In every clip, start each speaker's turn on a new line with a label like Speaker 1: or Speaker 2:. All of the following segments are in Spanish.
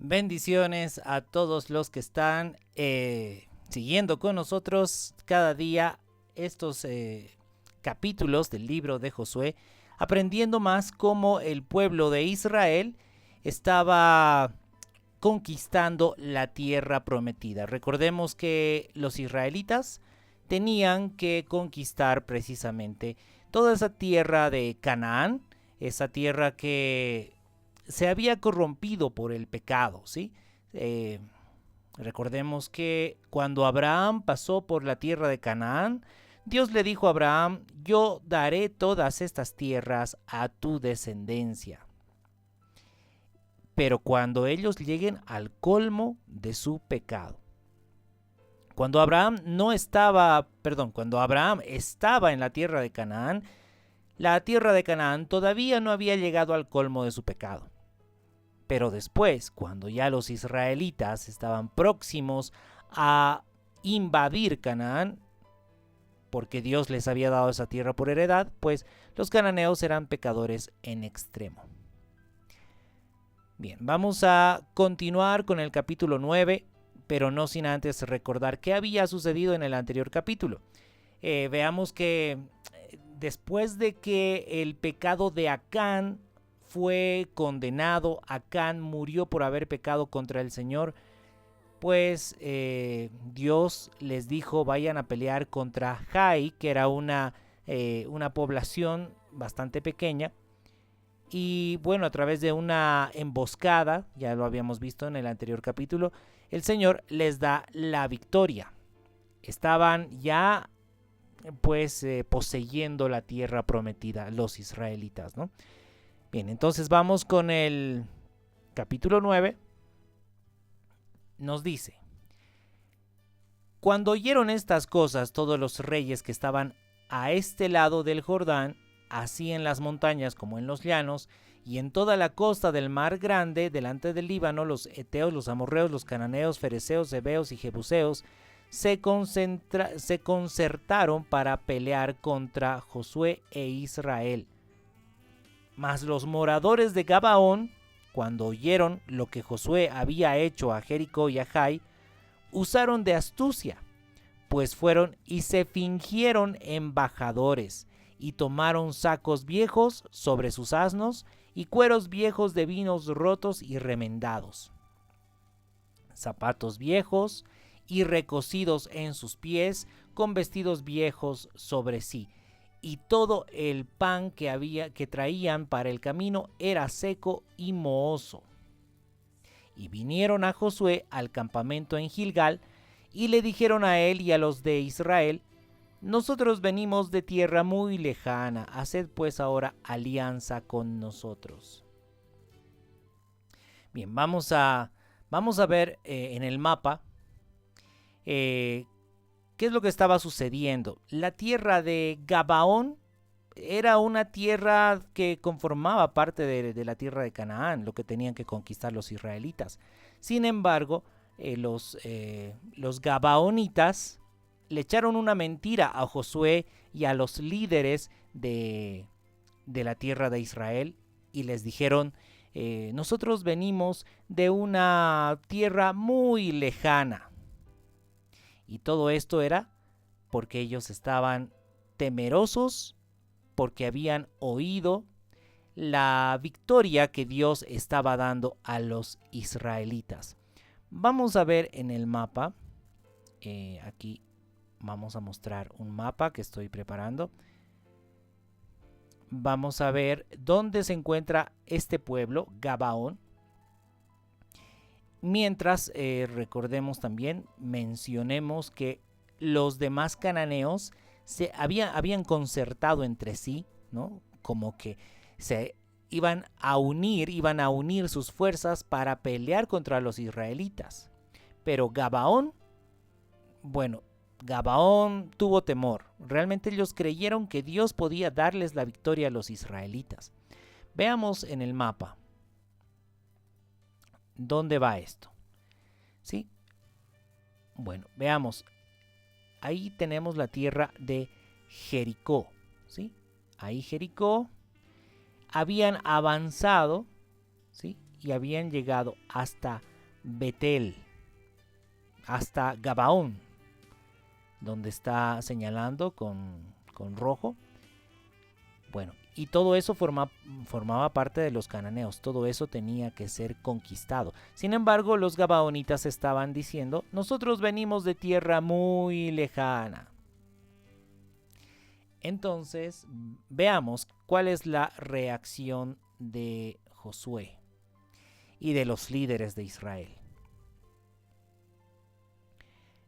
Speaker 1: Bendiciones a todos los que están siguiendo con nosotros cada día estos capítulos del libro de Josué, aprendiendo más cómo el pueblo de Israel estaba conquistando la tierra prometida. Recordemos que los israelitas tenían que conquistar precisamente toda esa tierra de Canaán, esa tierra que se había corrompido por el pecado, ¿sí? Recordemos que cuando Abraham pasó por la tierra de Canaán, Dios le dijo a Abraham: yo daré todas estas tierras a tu descendencia. Pero cuando ellos lleguen al colmo de su pecado. Cuando Abraham estaba en la tierra de Canaán, la tierra de Canaán todavía no había llegado al colmo de su pecado. Pero después, cuando ya los israelitas estaban próximos a invadir Canaán, porque Dios les había dado esa tierra por heredad, pues los cananeos eran pecadores en extremo. Bien, vamos a continuar con el capítulo 9, pero no sin antes recordar qué había sucedido en el anterior capítulo. Veamos que después de que el pecado de Acán fue condenado, Acán murió por haber pecado contra el Señor, pues Dios les dijo: vayan a pelear contra Jai, que era una población bastante pequeña. Y bueno, a través de una emboscada, ya lo habíamos visto en el anterior capítulo, el Señor les da la victoria. Estaban ya pues poseyendo la tierra prometida los israelitas, ¿no? Bien, entonces vamos con el capítulo 9. Nos dice: cuando oyeron estas cosas todos los reyes que estaban a este lado del Jordán, así en las montañas como en los llanos, y en toda la costa del mar grande, delante del Líbano, los heteos, los amorreos, los cananeos, fereceos, heveos y jebuseos, se concertaron para pelear contra Josué e Israel. Mas los moradores de Gabaón, cuando oyeron lo que Josué había hecho a Jericó y a Jai, usaron de astucia, pues fueron y se fingieron embajadores, y tomaron sacos viejos sobre sus asnos y cueros viejos de vinos rotos y remendados, zapatos viejos y recocidos en sus pies, con vestidos viejos sobre sí. Y todo el pan que traían para el camino era seco y mohoso. Y vinieron a Josué al campamento en Gilgal, y le dijeron a él y a los de Israel: nosotros venimos de tierra muy lejana, haced pues ahora alianza con nosotros. Bien, vamos a ver en el mapa ¿qué es lo que estaba sucediendo? La tierra de Gabaón era una tierra que conformaba parte de la tierra de Canaán, lo que tenían que conquistar los israelitas. Sin embargo, los gabaonitas le echaron una mentira a Josué y a los líderes de la tierra de Israel, y les dijeron: nosotros venimos de una tierra muy lejana. Y todo esto era porque ellos estaban temerosos, porque habían oído la victoria que Dios estaba dando a los israelitas. Vamos a ver en el mapa, aquí vamos a mostrar un mapa que estoy preparando. Vamos a ver dónde se encuentra este pueblo, Gabaón. Mientras recordemos también, mencionemos que los demás cananeos habían concertado entre sí, ¿no? Como que se iban a unir sus fuerzas para pelear contra los israelitas. Pero Gabaón tuvo temor. Realmente ellos creyeron que Dios podía darles la victoria a los israelitas. Veamos en el mapa ¿dónde va esto? ¿Sí? Bueno, veamos. Ahí tenemos la tierra de Jericó, ¿sí? Ahí Jericó habían avanzado, ¿sí? Y habían llegado hasta Betel, hasta Gabaón, donde está señalando con rojo. Bueno, y todo eso formaba parte de los cananeos, todo eso tenía que ser conquistado. Sin embargo, los gabaonitas estaban diciendo, nosotros venimos de tierra muy lejana. Entonces, veamos cuál es la reacción de Josué y de los líderes de Israel.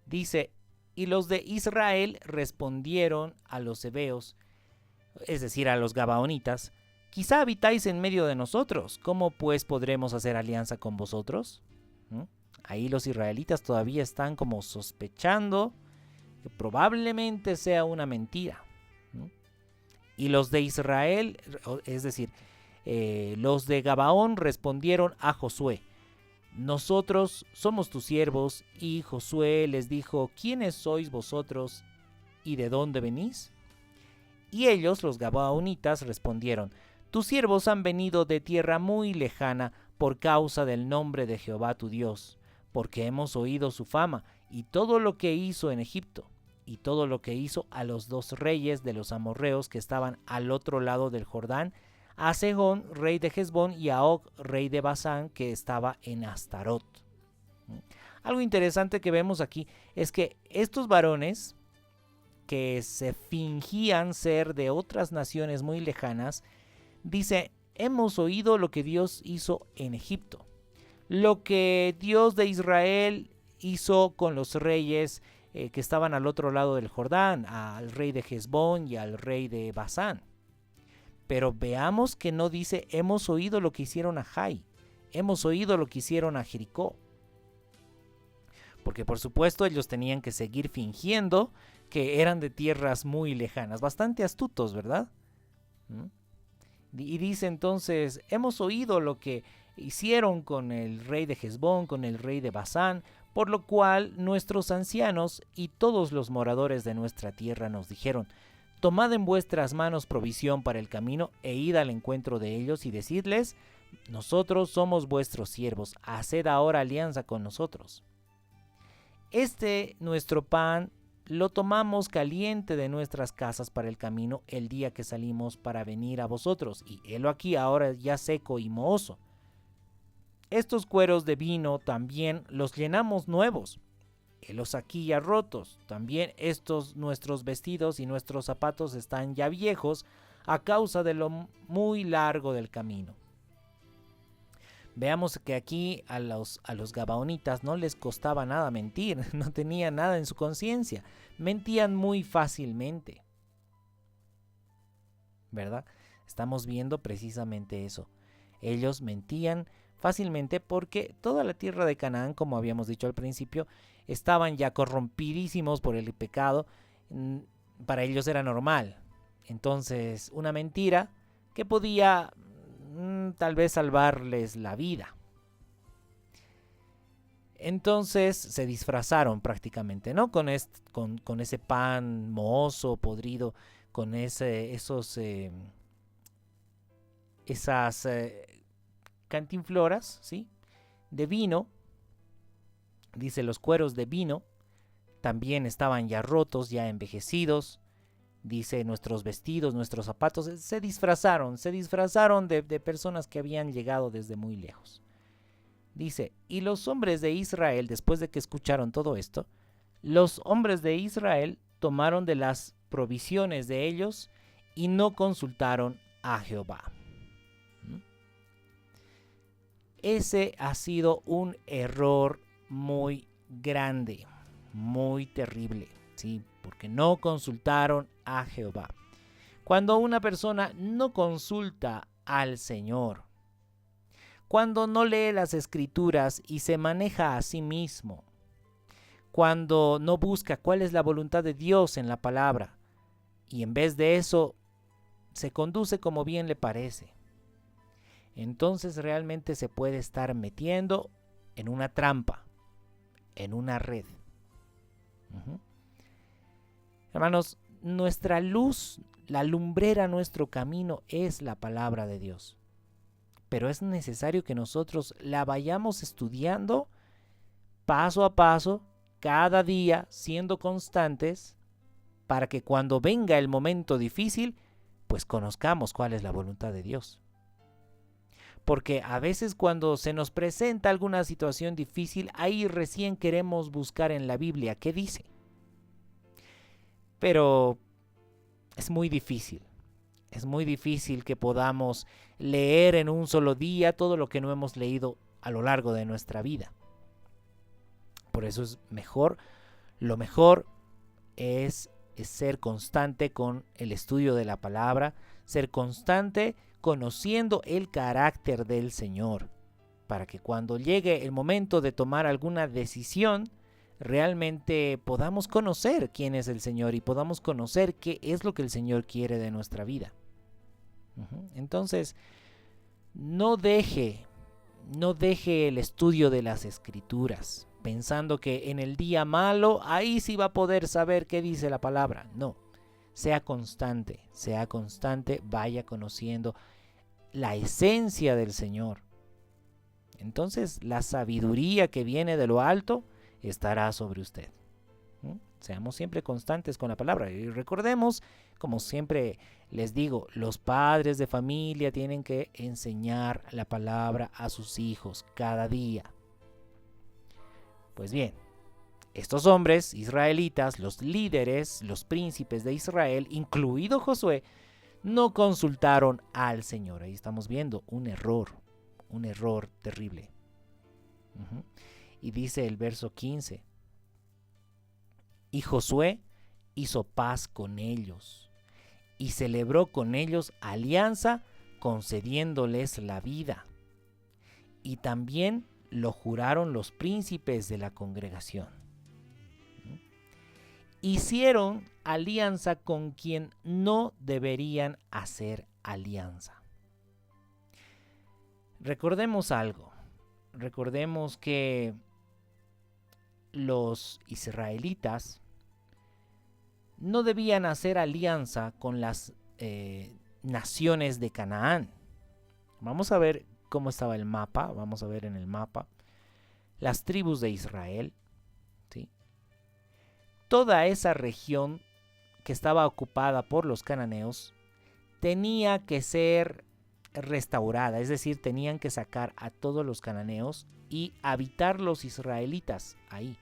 Speaker 1: Dice, y los de Israel respondieron a los heveos, es decir, a los gabaonitas, quizá habitáis en medio de nosotros, ¿cómo pues podremos hacer alianza con vosotros? Ahí los israelitas todavía están como sospechando que probablemente sea una mentira. Y los de Israel, es decir, los de Gabaón respondieron a Josué, nosotros somos tus siervos. Y Josué les dijo, ¿quiénes sois vosotros y de dónde venís? Y ellos, los gabaonitas, respondieron, tus siervos han venido de tierra muy lejana por causa del nombre de Jehová tu Dios, porque hemos oído su fama y todo lo que hizo en Egipto, y todo lo que hizo a los 2 reyes de los amorreos que estaban al otro lado del Jordán, a Sehón, rey de Hesbón, y a Og, rey de Basán, que estaba en Astarot. Algo interesante que vemos aquí es que estos varones, que se fingían ser de otras naciones muy lejanas, dice, hemos oído lo que Dios hizo en Egipto, lo que Dios de Israel hizo con los reyes que estaban al otro lado del Jordán, al rey de Hesbón y al rey de Basán. Pero veamos que no dice, hemos oído lo que hicieron a Jai, hemos oído lo que hicieron a Jericó. Porque por supuesto ellos tenían que seguir fingiendo que eran de tierras muy lejanas, bastante astutos, ¿verdad? Y dice entonces, hemos oído lo que hicieron con el rey de Hesbón, con el rey de Basán, por lo cual nuestros ancianos y todos los moradores de nuestra tierra nos dijeron, tomad en vuestras manos provisión para el camino e id al encuentro de ellos y decidles, nosotros somos vuestros siervos, haced ahora alianza con nosotros. Nuestro pan lo tomamos caliente de nuestras casas para el camino el día que salimos para venir a vosotros, y helo aquí ahora ya seco y mohoso. Estos cueros de vino también los llenamos nuevos, helos aquí ya rotos. También estos nuestros vestidos y nuestros zapatos están ya viejos a causa de lo muy largo del camino. Veamos que aquí a los gabaonitas no les costaba nada mentir, no tenían nada en su conciencia, mentían muy fácilmente, ¿verdad? Estamos viendo precisamente eso. Ellos mentían fácilmente porque toda la tierra de Canaán, como habíamos dicho al principio, estaban ya corrompidísimos por el pecado. Para ellos era normal. Entonces, una mentira que podía tal vez salvarles la vida. Entonces se disfrazaron prácticamente, ¿no? Con ese pan mohoso, podrido, con esas cantinfloras, ¿sí? De vino. Dice, los cueros de vino también estaban ya rotos, ya envejecidos. Dice, nuestros vestidos, nuestros zapatos, se disfrazaron de personas que habían llegado desde muy lejos. Dice, y los hombres de Israel, después de que escucharon todo esto, los hombres de Israel tomaron de las provisiones de ellos y no consultaron a Jehová. Ese ha sido un error muy grande, muy terrible, ¿sí? Porque no consultaron a Jehová. Cuando una persona no consulta al Señor, cuando no lee las Escrituras y se maneja a sí mismo, cuando no busca cuál es la voluntad de Dios en la palabra, y en vez de eso se conduce como bien le parece, entonces realmente se puede estar metiendo en una trampa, en una red. Hermanos, nuestra luz, la lumbrera, nuestro camino es la palabra de Dios. Pero es necesario que nosotros la vayamos estudiando paso a paso, cada día, siendo constantes, para que cuando venga el momento difícil, pues conozcamos cuál es la voluntad de Dios. Porque a veces cuando se nos presenta alguna situación difícil, ahí recién queremos buscar en la Biblia qué dice. Pero es muy difícil. Es muy difícil que podamos leer en un solo día todo lo que no hemos leído a lo largo de nuestra vida. Por eso es mejor, lo mejor es ser constante con el estudio de la palabra, ser constante conociendo el carácter del Señor, para que cuando llegue el momento de tomar alguna decisión, realmente podamos conocer quién es el Señor y podamos conocer qué es lo que el Señor quiere de nuestra vida. Entonces, no deje el estudio de las Escrituras pensando que en el día malo ahí sí va a poder saber qué dice la palabra. No, sea constante, vaya conociendo la esencia del Señor. Entonces la sabiduría que viene de lo alto estará sobre usted. Seamos siempre constantes con la palabra y recordemos, como siempre les digo, los padres de familia tienen que enseñar la palabra a sus hijos cada día. Pues bien, estos hombres israelitas, los líderes, los príncipes de Israel, incluido Josué, no consultaron al Señor. Ahí estamos viendo un error terrible. Y dice el verso 15, y Josué hizo paz con ellos y celebró con ellos alianza, concediéndoles la vida. Y también lo juraron los príncipes de la congregación. Hicieron alianza con quien no deberían hacer alianza. Recordemos algo. Recordemos que los israelitas no debían hacer alianza con las naciones de Canaán. Vamos a ver cómo estaba el mapa. Vamos a ver en el mapa las tribus de Israel, ¿sí? Toda esa región que estaba ocupada por los cananeos tenía que ser restaurada, es decir, tenían que sacar a todos los cananeos y habitar los israelitas ahí,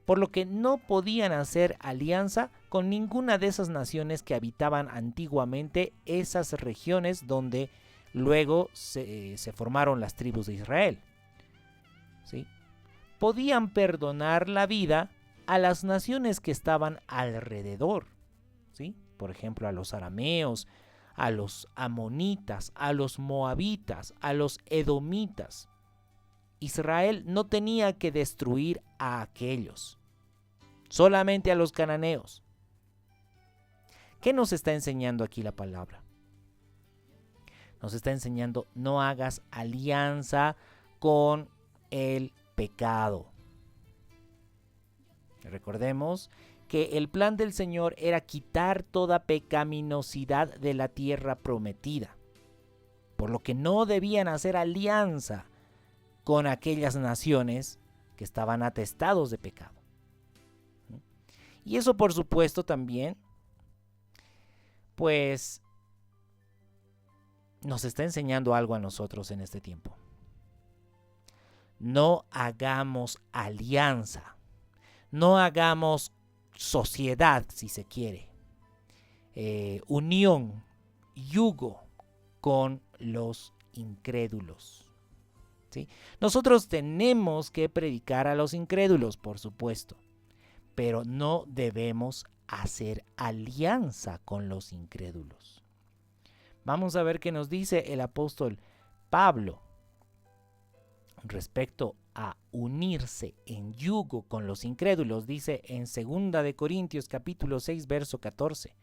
Speaker 1: por lo que no podían hacer alianza con ninguna de esas naciones que habitaban antiguamente esas regiones donde luego se formaron las tribus de Israel, ¿sí? Podían perdonar la vida a las naciones que estaban alrededor, ¿sí? Por ejemplo, a los arameos, a los amonitas, a los moabitas, a los edomitas. Israel no tenía que destruir a aquellos, solamente a los cananeos. ¿Qué nos está enseñando aquí la palabra? Nos está enseñando: no hagas alianza con el pecado. Recordemos que el plan del Señor era quitar toda pecaminosidad de la tierra prometida, por lo que no debían hacer alianza con aquellas naciones que estaban atestados de pecado. Y eso, por supuesto, también pues nos está enseñando algo a nosotros en este tiempo. No hagamos alianza, no hagamos sociedad, si se quiere, unión, yugo con los incrédulos, ¿sí? Nosotros tenemos que predicar a los incrédulos, por supuesto, pero no debemos hacer alianza con los incrédulos. Vamos a ver qué nos dice el apóstol Pablo respecto a unirse en yugo con los incrédulos. Dice en 2 de Corintios capítulo 6 verso 14: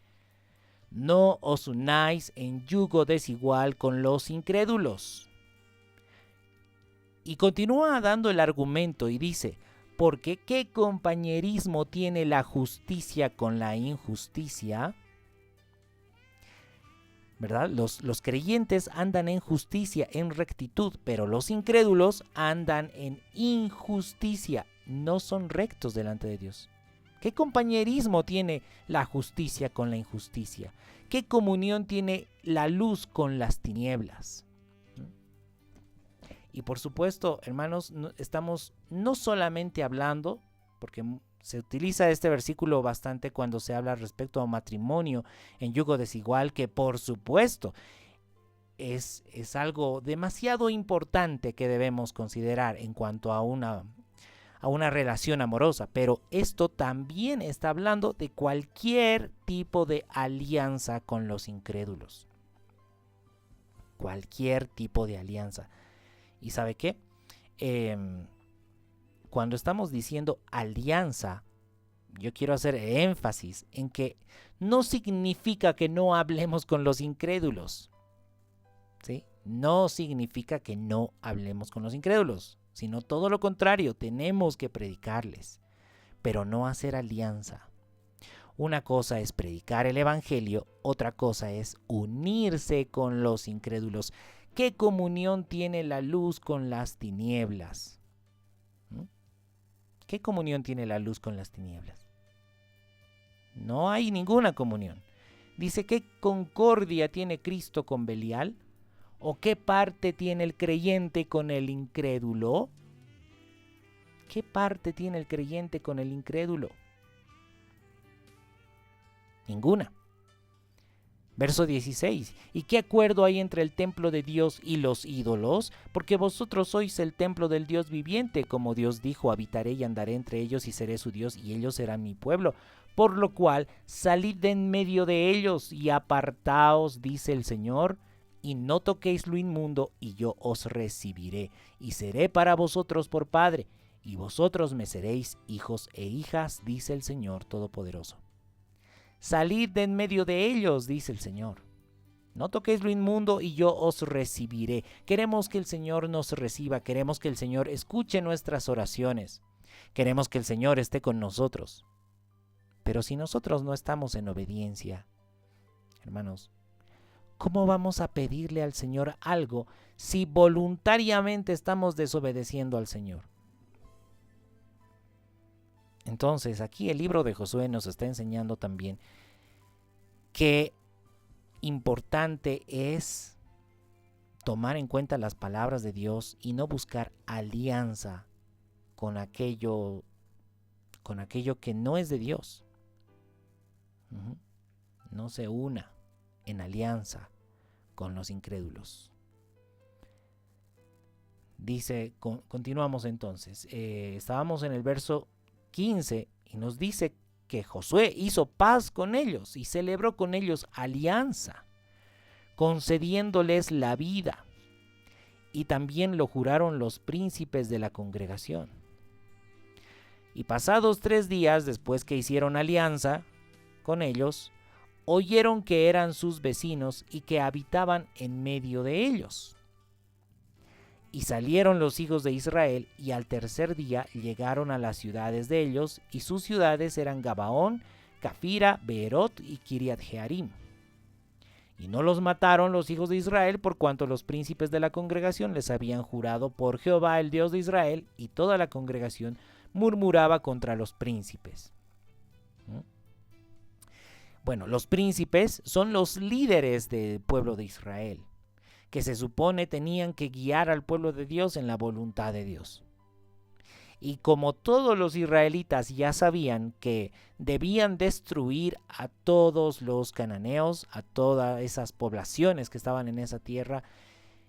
Speaker 1: no os unáis en yugo desigual con los incrédulos. Y continúa dando el argumento y dice: porque ¿qué compañerismo tiene la justicia con la injusticia? ¿Verdad? Los creyentes andan en justicia, en rectitud, pero los incrédulos andan en injusticia. no son rectos delante de Dios? ¿Qué compañerismo tiene la justicia con la injusticia? ¿Qué comunión tiene la luz con las tinieblas? Y por supuesto, hermanos, estamos no solamente hablando, porque se utiliza este versículo bastante cuando se habla respecto a un matrimonio en yugo desigual, que por supuesto es algo demasiado importante que debemos considerar en cuanto a una relación amorosa, pero esto también está hablando de cualquier tipo de alianza con los incrédulos. Cualquier tipo de alianza. ¿Y sabe qué? Cuando estamos diciendo alianza, yo quiero hacer énfasis en que no significa que no hablemos con los incrédulos, ¿sí? No significa que no hablemos con los incrédulos, sino todo lo contrario, tenemos que predicarles, pero no hacer alianza. Una cosa es predicar el evangelio, otra cosa es unirse con los incrédulos. ¿Qué comunión tiene la luz con las tinieblas? ¿Qué comunión tiene la luz con las tinieblas? No hay ninguna comunión. Dice, ¿qué concordia tiene Cristo con Belial? ¿O qué parte tiene el creyente con el incrédulo? ¿Qué parte tiene el creyente con el incrédulo? Ninguna. Verso 16. ¿Y qué acuerdo hay entre el templo de Dios y los ídolos? Porque vosotros sois el templo del Dios viviente, como Dios dijo, habitaré y andaré entre ellos y seré su Dios y ellos serán mi pueblo. Por lo cual, salid de en medio de ellos y apartaos, dice el Señor, y no toquéis lo inmundo, y yo os recibiré, y seré para vosotros por Padre, y vosotros me seréis hijos e hijas, dice el Señor Todopoderoso. Salid de en medio de ellos, dice el Señor. No toquéis lo inmundo y yo os recibiré. Queremos que el Señor nos reciba, queremos que el Señor escuche nuestras oraciones, queremos que el Señor esté con nosotros. Pero si nosotros no estamos en obediencia, hermanos, ¿cómo vamos a pedirle al Señor algo si voluntariamente estamos desobedeciendo al Señor? Entonces, aquí el libro de Josué nos está enseñando también que importante es tomar en cuenta las palabras de Dios y no buscar alianza con aquello que no es de Dios. No se una en alianza con los incrédulos. Dice, continuamos entonces. Estábamos en el verso 15 y nos dice que Josué hizo paz con ellos y celebró con ellos alianza, concediéndoles la vida, y también lo juraron los príncipes de la congregación. Y pasados 3 días después que hicieron alianza con ellos, oyeron que eran sus vecinos y que habitaban en medio de ellos. Y salieron los hijos de Israel, y al tercer día llegaron a las ciudades de ellos, y sus ciudades eran Gabaón, Cafira, Beerot y Kiriat Jearim. Y no los mataron los hijos de Israel, por cuanto los príncipes de la congregación les habían jurado por Jehová, el Dios de Israel, y toda la congregación murmuraba contra los príncipes. Bueno, los príncipes son los líderes del pueblo de Israel, que se supone tenían que guiar al pueblo de Dios en la voluntad de Dios. Y como todos los israelitas ya sabían que debían destruir a todos los cananeos, a todas esas poblaciones que estaban en esa tierra,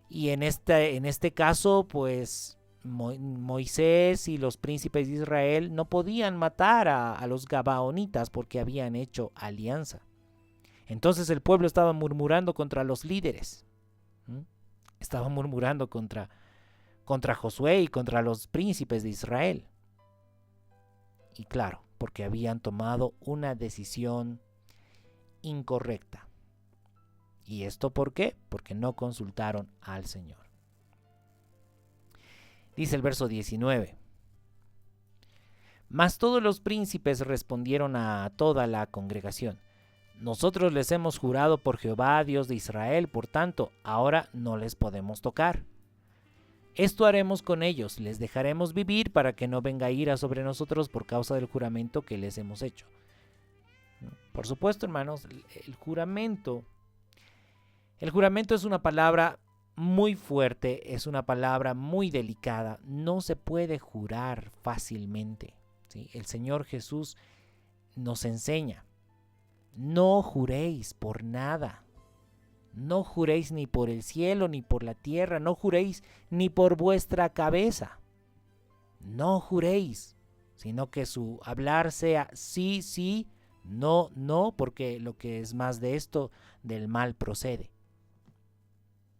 Speaker 1: y en este caso, pues Moisés y los príncipes de Israel no podían matar a los gabaonitas porque habían hecho alianza. Entonces el pueblo estaba murmurando contra los líderes. Estaba murmurando contra Josué y contra los príncipes de Israel. Y claro, porque habían tomado una decisión incorrecta. ¿Y esto por qué? Porque no consultaron al Señor. Dice el verso 19. Mas todos los príncipes respondieron a toda la congregación: nosotros les hemos jurado por Jehová, Dios de Israel, por tanto, ahora no les podemos tocar. Esto haremos con ellos, les dejaremos vivir para que no venga ira sobre nosotros por causa del juramento que les hemos hecho. Por supuesto, hermanos, el juramento es una palabra muy fuerte, es una palabra muy delicada, no se puede jurar fácilmente, ¿sí? El Señor Jesús nos enseña, no juréis por nada, no juréis ni por el cielo ni por la tierra, no juréis ni por vuestra cabeza, no juréis, sino que su hablar sea sí, sí, no, no, porque lo que es más de esto, del mal procede.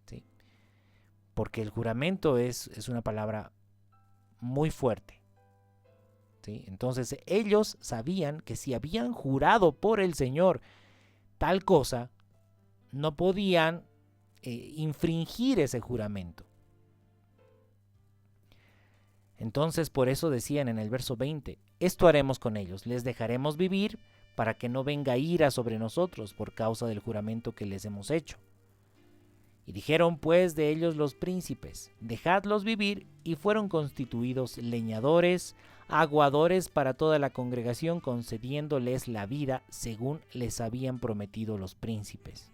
Speaker 1: ¿Sí? Porque el juramento es una palabra muy fuerte. ¿Sí? Entonces ellos sabían que si habían jurado por el Señor tal cosa, no podían infringir ese juramento. Entonces por eso decían en el verso 20, esto haremos con ellos, les dejaremos vivir para que no venga ira sobre nosotros por causa del juramento que les hemos hecho. Y dijeron pues de ellos los príncipes, dejadlos vivir, y fueron constituidos leñadores, aguadores para toda la congregación, concediéndoles la vida según les habían prometido los príncipes.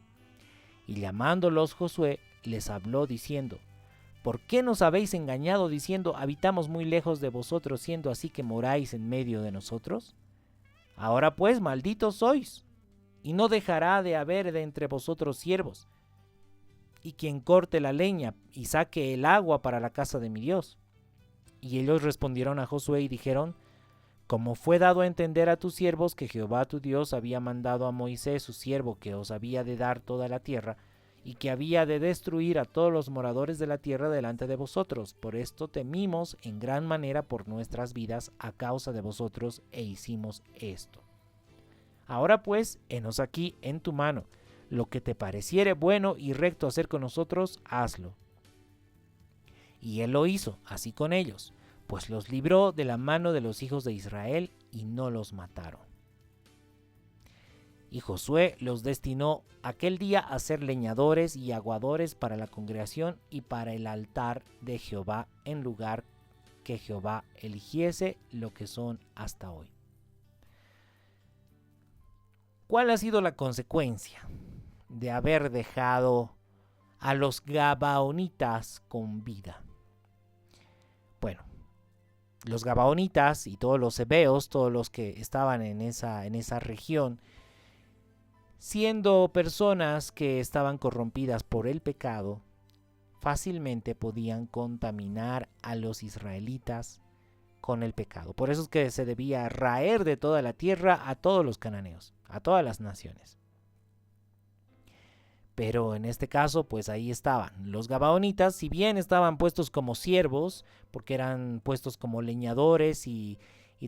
Speaker 1: Y llamándolos Josué, les habló diciendo, ¿por qué nos habéis engañado diciendo, habitamos muy lejos de vosotros, siendo así que moráis en medio de nosotros? Ahora pues, malditos sois, y no dejará de haber de entre vosotros siervos, y quien corte la leña y saque el agua para la casa de mi Dios. Y ellos respondieron a Josué y dijeron, como fue dado a entender a tus siervos que Jehová tu Dios había mandado a Moisés su siervo que os había de dar toda la tierra, y que había de destruir a todos los moradores de la tierra delante de vosotros. Por esto temimos en gran manera por nuestras vidas a causa de vosotros, e hicimos esto. Ahora pues, henos aquí en tu mano, lo que te pareciere bueno y recto hacer con nosotros, hazlo. Y él lo hizo, así con ellos, pues los libró de la mano de los hijos de Israel y no los mataron. Y Josué los destinó aquel día a ser leñadores y aguadores para la congregación y para el altar de Jehová en lugar que Jehová eligiese, lo que son hasta hoy. ¿Cuál ha sido la consecuencia de haber dejado a los gabaonitas con vida? Bueno, los gabaonitas y todos los hebeos, todos los que estaban en esa región, siendo personas que estaban corrompidas por el pecado, fácilmente podían contaminar a los israelitas con el pecado. Por eso es que se debía raer de toda la tierra a todos los cananeos, a todas las naciones. Pero en este caso, pues ahí estaban. Los gabaonitas, si bien estaban puestos como siervos, porque eran puestos como leñadores y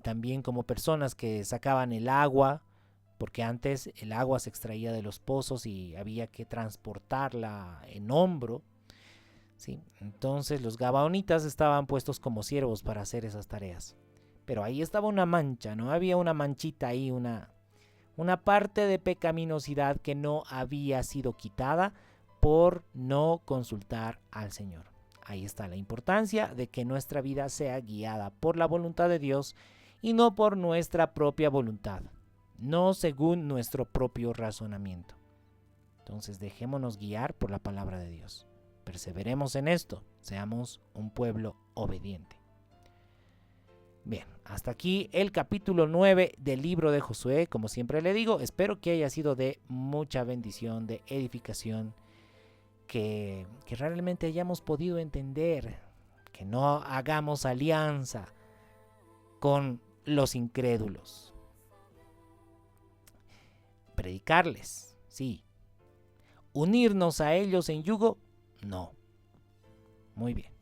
Speaker 1: también como personas que sacaban el agua, porque antes el agua se extraía de los pozos y había que transportarla en hombro, ¿sí? Entonces los gabaonitas estaban puestos como siervos para hacer esas tareas. Pero ahí estaba una mancha, ¿no? Había una manchita ahí, una parte de pecaminosidad que no había sido quitada por no consultar al Señor. Ahí está la importancia de que nuestra vida sea guiada por la voluntad de Dios y no por nuestra propia voluntad, no según nuestro propio razonamiento. Entonces dejémonos guiar por la palabra de Dios. Perseveremos en esto, seamos un pueblo obediente. Bien, hasta aquí el capítulo 9 del libro de Josué. Como siempre le digo, espero que haya sido de mucha bendición, de edificación, que realmente hayamos podido entender, que no hagamos alianza con los incrédulos. Predicarles, sí. Unirnos a ellos en yugo, no. Muy bien.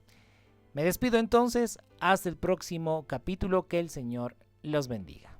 Speaker 1: Me despido entonces, hasta el próximo capítulo, que el Señor los bendiga.